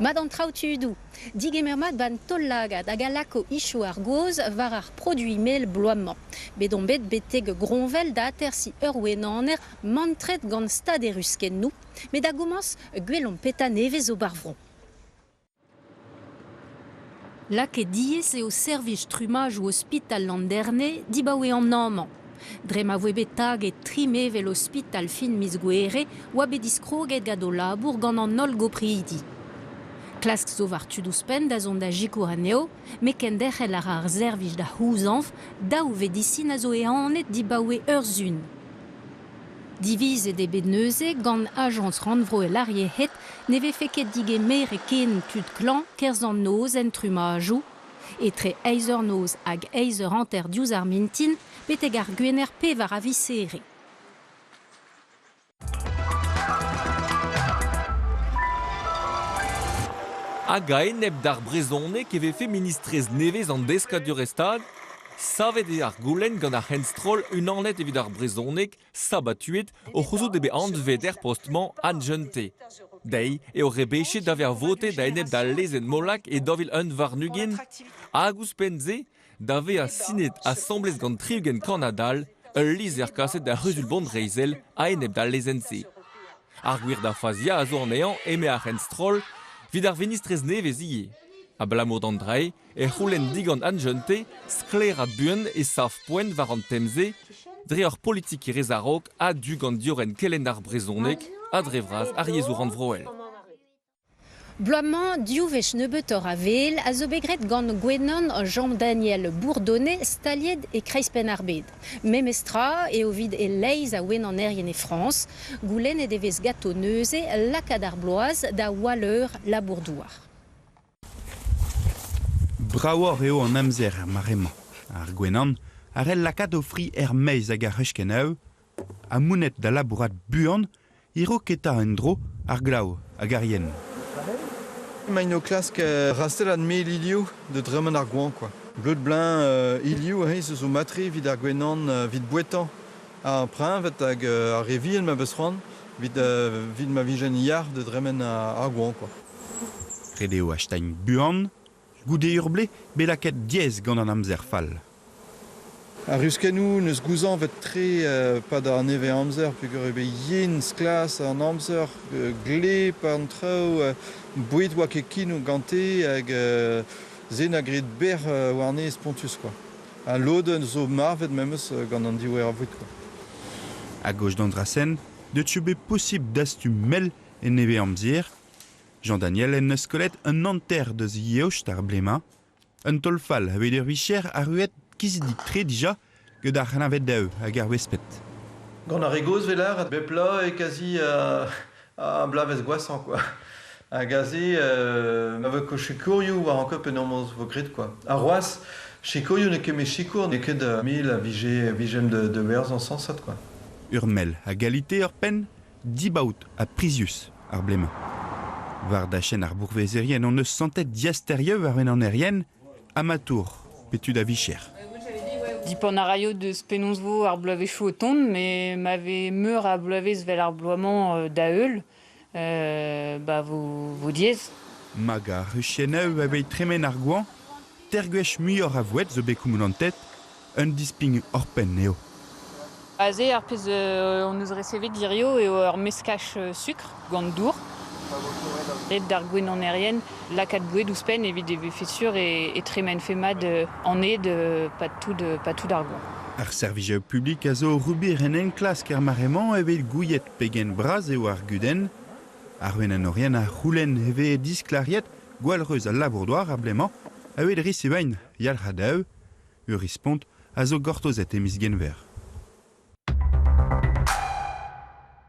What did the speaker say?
Madan trautudou, digemermat ban tollagat hag alako isho ar goz var ar produit mel bloamment. Bedon bet beteg gronvel da atersi ur wenaner mantret gant stad e rusken nou, met da goumans gwellon peta nevez o barvron. Lak e diez eo servij trumaj ou hospital landerne dibaoe an namant. Dre ma voe betag e trime vel hospital fin mis gwere oa bet diskroget gado labour gant an ol gopridi. Klask zo var tuduspen da zon da jikour aneo, me ken derc'hel ar servij da houzanf da ou vedisin a zo e anet dibaoe ur zun. Divize de bedneuze gant agence ranvro e lariehet neve feket dige mer e ken tud klan kerz an noz en trumajou, etre eizer noz hag eizer anter diouz ar mintin beteg ar gwener pe var a visere. Hag a enep d'ar brezonek e vefe ministrez nevez an deskadur estad, savet e ar goulenn gant ar henstrol un anlet evit ar brezonek sabatuet o c'houzout ebe anvet er postman anjente. Dei eo rebechet da ver vote da enep da lezen molak e dovil un varnugen, hag ouspenze da ve a sinet assemblez gant triugen kanadal ul liz er kaset da rezul bond reizel a enep da lezense. Ar gwir da fazia a zo an ean eme ar henstrol vid ar venistrez nevez ie. A blamour d'andrei, e c'houlenn digant anjente, sklerat buen e saf poent war an temze, dre ur politik e rezarok a du gant dioren kellen ar brezonek, a dre vraz ar yezour an vroel. Bloamment diouvech nebetor a vel a zo begret gant gwenon Jean-Daniel Bourdonnet staliet e kreispen ar bed. Memestra e ovid e leiz a wen an erien e France, goulenn e devez gato neuze lakad ar bloaz da waleur la bourdouar. Braouar eo an amzer ar maremañ. Ar gwenan, ar el lakad ofri meiz hag ar hechkenau, a mounet da labourat buan, iro keta en dro ar glav hag ar yen. Maino klask rastel an mel ilioù de dremen ar gouan, quoi. Bleud blin ilioù se zo matre vid ar gwenan vid bouetan. A prinvet hag ar revien ma beus c'hoant vid ma vijen iar de dremen ar gouan, quoi. Redeo a stein buan, goude urble belaket diez gant an amzer fall. A ruskenou neus gouzan vet tre pa da neve amzer, peogwir ebe yen sklas an amzer gle pa an trao bouet oa ket kin o gante hag zen a gret ber war ne spontus, quoi. A loden zo marvet memeus gant an diwer a vout, quoi. A gauche d'andrasen, de tube possible d'astu mel en neve amzer, Jean-Daniel en eus kollet un anter deus yeocht ar blema, un tolfal avait ur vicher a ruet kizidik tre dija gant ar c'hanavet daou hag ar wespet. Gant ar egoz velar a bepla e kazi a blavez goasan, quoi. A gaze ma veu ko chikourioù war an kop en ormoz vo grit, quoi. A roaz, chikourioù ne ket me chikour ne ket mil a vijem de werz an sansat, quoi. Ur mel a galite ur pen, dibaout a prizius ar blema. Var da chen ar bourvezerien on eus santet diasterieux war en an erien, amatour, petud a vicher. Dipan a raio deus penonsvo ar bloavechou o tont, me m'ave meur a bloavez vel ar bloamant da eul, vo diez. Mag a rucheneu avait tremen ar gouan, tergwech muior a vouet zo bekoum an tet, un disping or pen neo. Aze ar pez on eus recevet dirio eo ur meskach sucre gant dour. Ret d'ar gwen an erien, lakad bouet ouzpen evit e fessur e tremen femad an ed patou d'ar gouan. Ar servijeu publik a zo ruber en enklask ar maremañ evet gouillet pegen braz eo ar guden, ar wen an orien a roulen eve disklariet gwalreuz a labourdoar ar blemañ, evet ris evain yal c'hadaou, ur rispont a zo gortozet emiz genver.